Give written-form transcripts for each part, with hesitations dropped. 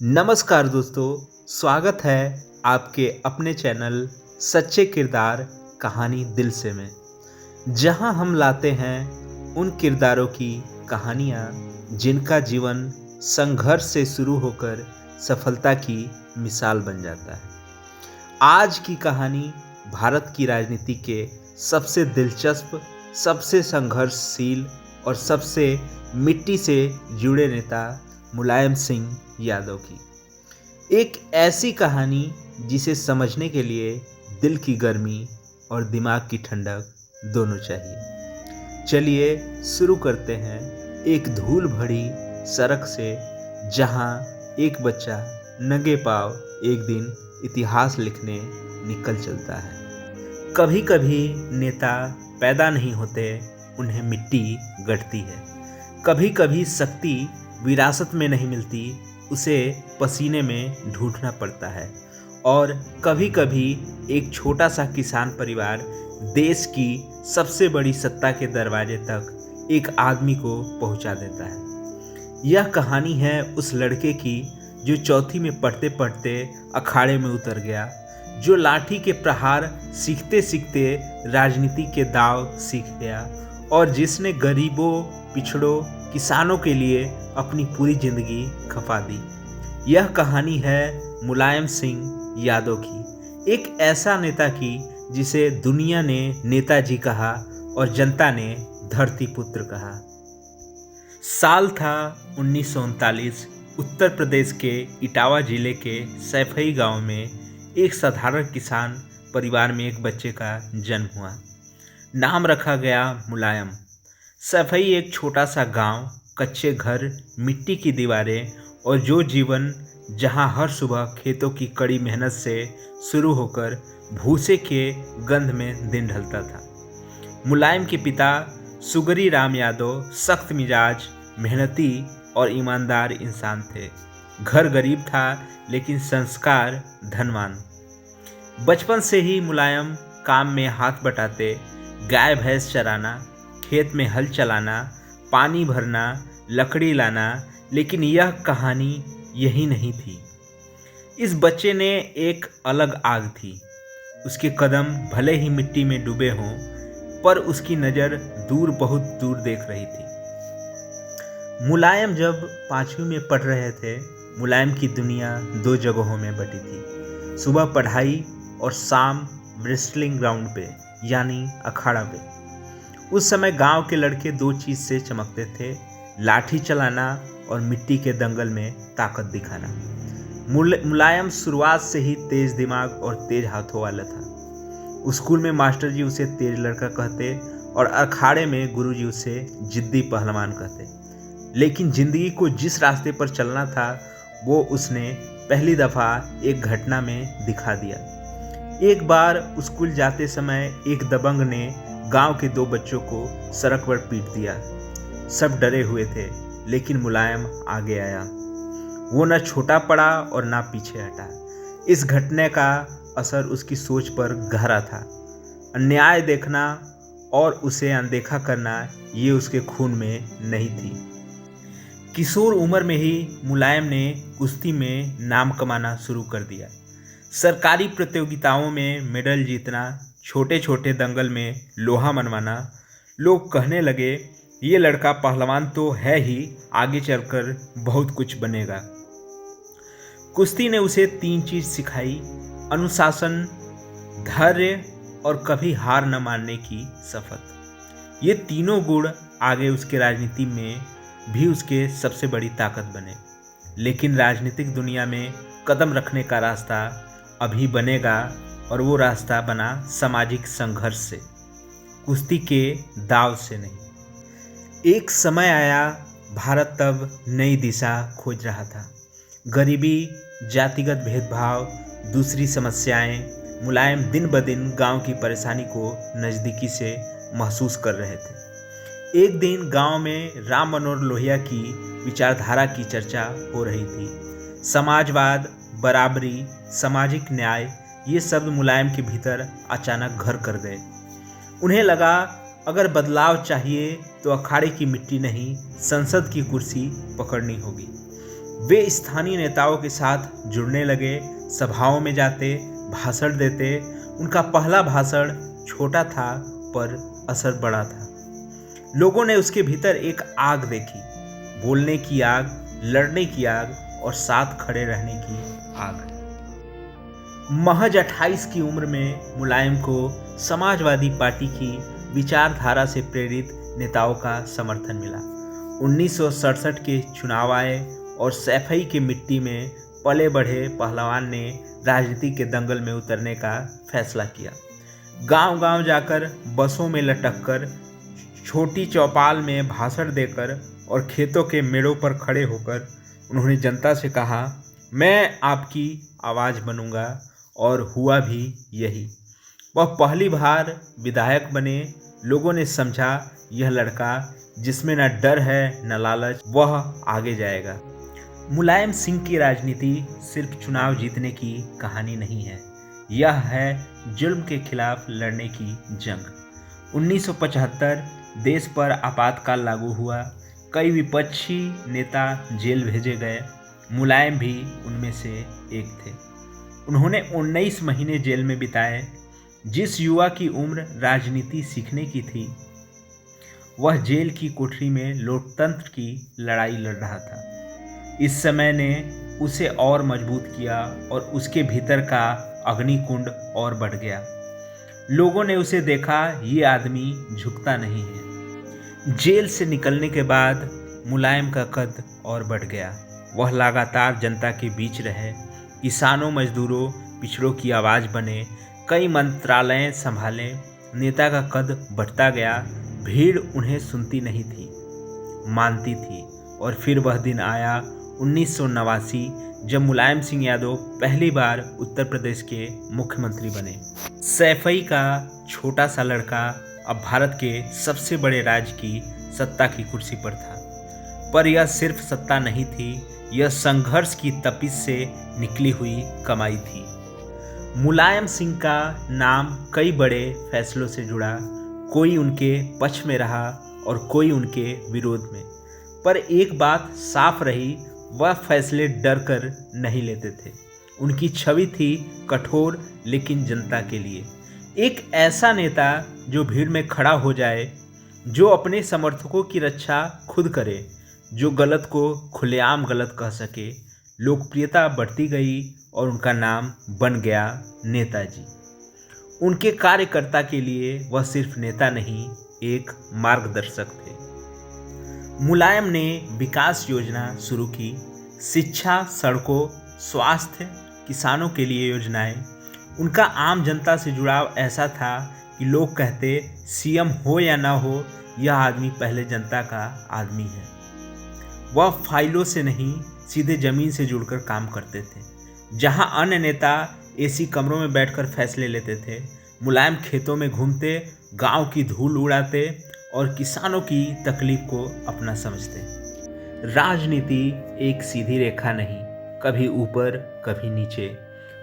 नमस्कार दोस्तों, स्वागत है आपके अपने चैनल सच्चे किरदार कहानी दिल से में, जहां हम लाते हैं उन किरदारों की कहानियां जिनका जीवन संघर्ष से शुरू होकर सफलता की मिसाल बन जाता है। आज की कहानी भारत की राजनीति के सबसे दिलचस्प, सबसे संघर्षशील और सबसे मिट्टी से जुड़े नेता मुलायम सिंह यादव की। एक ऐसी कहानी जिसे समझने के लिए दिल की गर्मी और दिमाग की ठंडक दोनों चाहिए। चलिए शुरू करते हैं एक धूल भरी सड़क से, जहां एक बच्चा नंगे पांव एक दिन इतिहास लिखने निकल चलता है। कभी कभी नेता पैदा नहीं होते, उन्हें मिट्टी गढ़ती है। कभी कभी शक्ति विरासत में नहीं मिलती, उसे पसीने में ढूंढना पड़ता है। और कभी कभी एक छोटा सा किसान परिवार देश की सबसे बड़ी सत्ता के दरवाजे तक एक आदमी को पहुंचा देता है। यह कहानी है उस लड़के की जो चौथी में पढ़ते पढ़ते अखाड़े में उतर गया, जो लाठी के प्रहार सीखते सीखते राजनीति के दांव सीख गया, और जिसने गरीबों, पिछड़ों, किसानों के लिए अपनी पूरी जिंदगी खपा दी। यह कहानी है मुलायम सिंह यादव की, एक ऐसा नेता की जिसे दुनिया ने नेताजी कहा और जनता ने धरती पुत्र कहा। साल था 1939। उत्तर प्रदेश के इटावा जिले के सैफई गांव में एक साधारण किसान परिवार में एक बच्चे का जन्म हुआ। नाम रखा गया मुलायम। सैफई एक छोटा सा गांव, कच्चे घर, मिट्टी की दीवारें और जो जीवन जहां हर सुबह खेतों की कड़ी मेहनत से शुरू होकर भूसे के गंध में दिन ढलता था। मुलायम के पिता सुगरी राम यादव सख्त मिजाज, मेहनती और ईमानदार इंसान थे। घर गरीब था लेकिन संस्कार धनवान। बचपन से ही मुलायम काम में हाथ बटाते, गाय भैंस चराना, खेत में हल चलाना, पानी भरना, लकड़ी लाना। लेकिन यह कहानी यही नहीं थी। इस बच्चे ने एक अलग आग थी। उसके कदम भले ही मिट्टी में डूबे हों, पर उसकी नज़र दूर, बहुत दूर देख रही थी। मुलायम जब 5वीं में पढ़ रहे थे, मुलायम की दुनिया 2 जगहों में बटी थी। सुबह पढ़ाई और शाम रेसलिंग ग्राउंड पे, यानी अखाड़ा पे। उस समय गांव के लड़के 2 चीज़ से चमकते थे, लाठी चलाना और मिट्टी के दंगल में ताकत दिखाना। मुलायम शुरुआत से ही तेज दिमाग और तेज हाथों वाला था। स्कूल में मास्टर जी उसे तेज लड़का कहते और अखाड़े में गुरुजी उसे जिद्दी पहलवान कहते। लेकिन जिंदगी को जिस रास्ते पर चलना था, वो उसने पहली दफ़ा एक घटना में दिखा दिया। एक बार स्कूल जाते समय एक दबंग ने गांव के 2 बच्चों को सड़क पर पीट दिया। सब डरे हुए थे, लेकिन मुलायम आगे आया। वो न छोटा पड़ा और न पीछे हटा। इस घटने का असर उसकी सोच पर गहरा था। अन्याय देखना और उसे अनदेखा करना, ये उसके खून में नहीं थी। किशोर उम्र में ही मुलायम ने कुश्ती में नाम कमाना शुरू कर दिया। सरकारी प्रतियोगिताओं में मेडल जीतना, छोटे छोटे दंगल में लोहा मनवाना। लोग कहने लगे, ये लड़का पहलवान तो है ही, आगे चलकर बहुत कुछ बनेगा। कुश्ती ने उसे 3 चीज़ सिखाई: अनुशासन, धैर्य और कभी हार न मानने की शपथ। ये तीनों गुण आगे उसके राजनीति में भी उसके सबसे बड़ी ताकत बने। लेकिन राजनीतिक दुनिया में कदम रखने का रास्ता अभी बनेगा, और वो रास्ता बना सामाजिक संघर्ष से, कुश्ती के दाव से नहीं। एक समय आया, भारत तब नई दिशा खोज रहा था। गरीबी, जातिगत भेदभाव, दूसरी समस्याएं। मुलायम दिन ब दिन गांव की परेशानी को नज़दीकी से महसूस कर रहे थे। एक दिन गांव में राम मनोहर लोहिया की विचारधारा की चर्चा हो रही थी। समाजवाद, बराबरी, सामाजिक न्याय, ये शब्द मुलायम के भीतर अचानक घर कर गए। उन्हें लगा, अगर बदलाव चाहिए तो अखाड़े की मिट्टी नहीं, संसद की कुर्सी पकड़नी होगी। वे स्थानीय नेताओं के साथ जुड़ने लगे, सभाओं में जाते, भाषण देते। उनका पहला भाषण छोटा था पर असर बड़ा था। लोगों ने उसके भीतर एक आग देखी, बोलने की आग, लड़ने की आग और साथ खड़े रहने की आग। महज 28 की उम्र में मुलायम को समाजवादी पार्टी की विचारधारा से प्रेरित नेताओं का समर्थन मिला। 1967 के चुनाव आए और सैफई की मिट्टी में पले बढ़े पहलवान ने राजनीति के दंगल में उतरने का फैसला किया। गांव-गांव जाकर, बसों में लटककर, छोटी चौपाल में भाषण देकर और खेतों के मेड़ों पर खड़े होकर उन्होंने जनता से कहा, मैं आपकी आवाज़ बनूंगा। और हुआ भी यही। वह पहली बार विधायक बने। लोगों ने समझा, यह लड़का जिसमें न डर है न लालच, वह आगे जाएगा। मुलायम सिंह की राजनीति सिर्फ चुनाव जीतने की कहानी नहीं है, यह है जुल्म के खिलाफ लड़ने की जंग। 1975 देश पर आपातकाल लागू हुआ। कई विपक्षी नेता जेल भेजे गए। मुलायम भी उनमें से एक थे। उन्होंने 19 महीने जेल में बिताए। जिस युवा की उम्र राजनीति सीखने की थी, वह जेल की कोठरी में लोकतंत्र की लड़ाई लड़ रहा था। इस समय ने उसे और मजबूत किया और उसके भीतर का अग्निकुंड और बढ़ गया। लोगों ने उसे देखा, ये आदमी झुकता नहीं है। जेल से निकलने के बाद मुलायम का कद और बढ़ गया। वह लगातार जनता के बीच रहे, किसानों, मजदूरों, पिछड़ों की आवाज़ बने, कई मंत्रालय संभाले। नेता का कद बढ़ता गया। भीड़ उन्हें सुनती नहीं थी, मानती थी। और फिर वह दिन आया 1989, जब मुलायम सिंह यादव पहली बार उत्तर प्रदेश के मुख्यमंत्री बने। सैफई का छोटा सा लड़का अब भारत के सबसे बड़े राज्य की सत्ता की कुर्सी पर था। पर यह सिर्फ सत्ता नहीं थी, यह संघर्ष की तपिश से निकली हुई कमाई थी। मुलायम सिंह का नाम कई बड़े फैसलों से जुड़ा। कोई उनके पक्ष में रहा और कोई उनके विरोध में। पर एक बात साफ रही, वह फैसले डर कर नहीं लेते थे। उनकी छवि थी कठोर लेकिन जनता के लिए। एक ऐसा नेता जो भीड़ में खड़ा हो जाए, जो अपने समर्थकों की रक्षा खुद करे, जो गलत को खुलेआम गलत कह सके। लोकप्रियता बढ़ती गई और उनका नाम बन गया नेताजी। उनके कार्यकर्ता के लिए वह सिर्फ नेता नहीं, एक मार्गदर्शक थे। मुलायम ने विकास योजना शुरू की। शिक्षा, सड़कों, स्वास्थ्य, किसानों के लिए योजनाएं। उनका आम जनता से जुड़ाव ऐसा था कि लोग कहते, सीएम हो या ना हो, यह आदमी पहले जनता का आदमी है। वह फाइलों से नहीं, सीधे जमीन से जुड़कर काम करते थे। जहां अन्य नेता एसी कमरों में बैठकर फैसले लेते थे, मुलायम खेतों में घूमते, गांव की धूल उड़ाते और किसानों की तकलीफ को अपना समझते। राजनीति एक सीधी रेखा नहीं, कभी ऊपर कभी नीचे।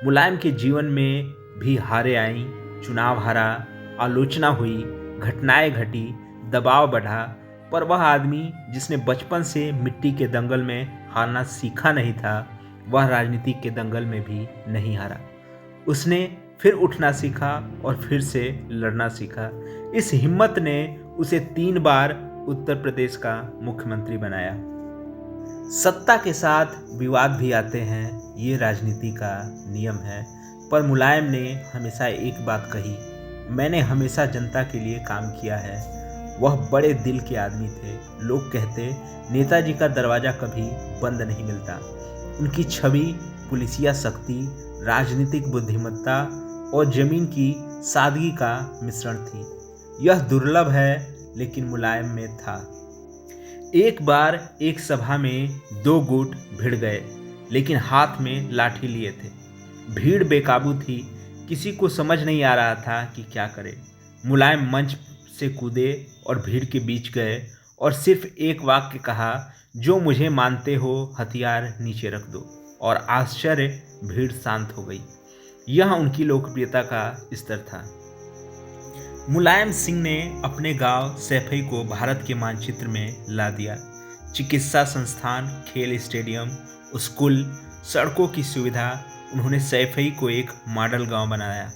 मुलायम के जीवन में भी हारें आईं, चुनाव हारा, आलोचना हुई, घटनाएं घटी, दबाव बढ़ा। पर वह आदमी जिसने बचपन से मिट्टी के दंगल में हारना सीखा नहीं था, वह राजनीति के दंगल में भी नहीं हारा। उसने फिर उठना सीखा और फिर से लड़ना सीखा। इस हिम्मत ने उसे 3 बार उत्तर प्रदेश का मुख्यमंत्री बनाया। सत्ता के साथ विवाद भी आते हैं, ये राजनीति का नियम है। पर मुलायम ने हमेशा एक बात कही, मैंने हमेशा जनता के लिए काम किया है। वह बड़े दिल के आदमी थे। लोग कहते, नेताजी का दरवाज़ा कभी बंद नहीं मिलता। उनकी छवि पुलिसिया शक्ति, राजनीतिक बुद्धिमत्ता और जमीन की सादगी का मिश्रण थी। यह दुर्लभ है, लेकिन मुलायम में था। एक बार एक सभा में 2 गुट भिड़ गए, लेकिन हाथ में लाठी लिए थे। भीड़ बेकाबू थी, किसी को समझ नहीं आ रहा था कि क्या करे। मुलायम मंच से कूदे और भीड़ के बीच गए और सिर्फ एक वाक्य कहा, जो मुझे मानते हो हथियार नीचे रख दो। और आश्चर्य, भीड़ शांत हो गई। यह उनकी लोकप्रियता का स्तर था। मुलायम सिंह ने अपने गांव सैफई को भारत के मानचित्र में ला दिया। चिकित्सा संस्थान, खेल स्टेडियम स्कूल, सड़कों की सुविधा, उन्होंने सैफई को एक मॉडल गांव बनाया।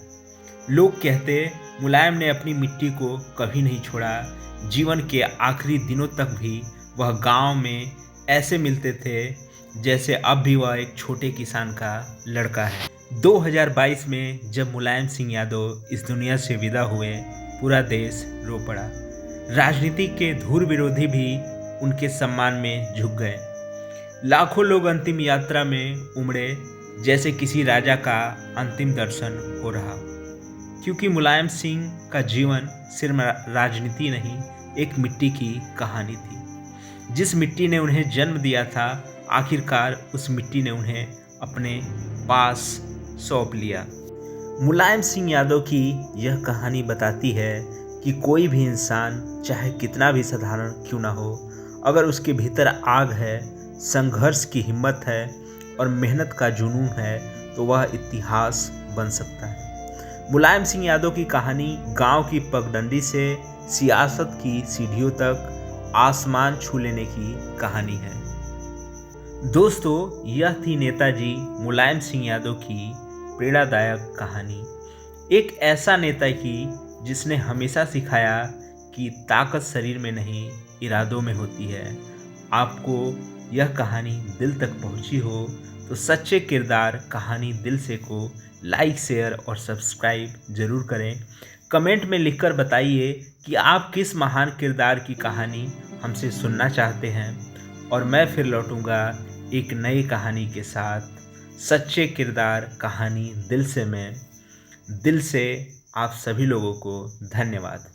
लोग कहते मुलायम ने अपनी मिट्टी को कभी नहीं छोड़ा। जीवन के आखिरी दिनों तक भी वह गांव में ऐसे मिलते थे जैसे अब भी वह एक छोटे किसान का लड़का है। 2022 में जब मुलायम सिंह यादव इस दुनिया से विदा हुए, पूरा देश रो पड़ा। राजनीति के धुर विरोधी भी उनके सम्मान में झुक गए। लाखों लोग अंतिम यात्रा में उमड़े जैसे किसी राजा का अंतिम दर्शन हो रहा, क्योंकि मुलायम सिंह का जीवन सिर्फ राजनीति नहीं, एक मिट्टी की कहानी थी। जिस मिट्टी ने उन्हें जन्म दिया था, आखिरकार उस मिट्टी ने उन्हें अपने पास सौंप लिया। मुलायम सिंह यादव की यह कहानी बताती है कि कोई भी इंसान, चाहे कितना भी साधारण क्यों ना हो, अगर उसके भीतर आग है, संघर्ष की हिम्मत है और मेहनत का जुनून है, तो वह इतिहास बन सकता है। मुलायम सिंह यादव की कहानी गांव की पगडंडी से सियासत की सीढ़ियों तक आसमान छू लेने की कहानी है। दोस्तों, यह थी नेताजी मुलायम सिंह यादव की प्रेरणादायक कहानी। एक ऐसा नेता की जिसने हमेशा सिखाया कि ताकत शरीर में नहीं, इरादों में होती है। आपको यह कहानी दिल तक पहुंची हो तो सच्चे किरदार कहानी दिल से को लाइक, शेयर और सब्सक्राइब जरूर करें। कमेंट में लिखकर बताइए कि आप किस महान किरदार की कहानी हमसे सुनना चाहते हैं, और मैं फिर लौटूंगा एक नई कहानी के साथ। सच्चे किरदार कहानी दिल से में, दिल से आप सभी लोगों को धन्यवाद।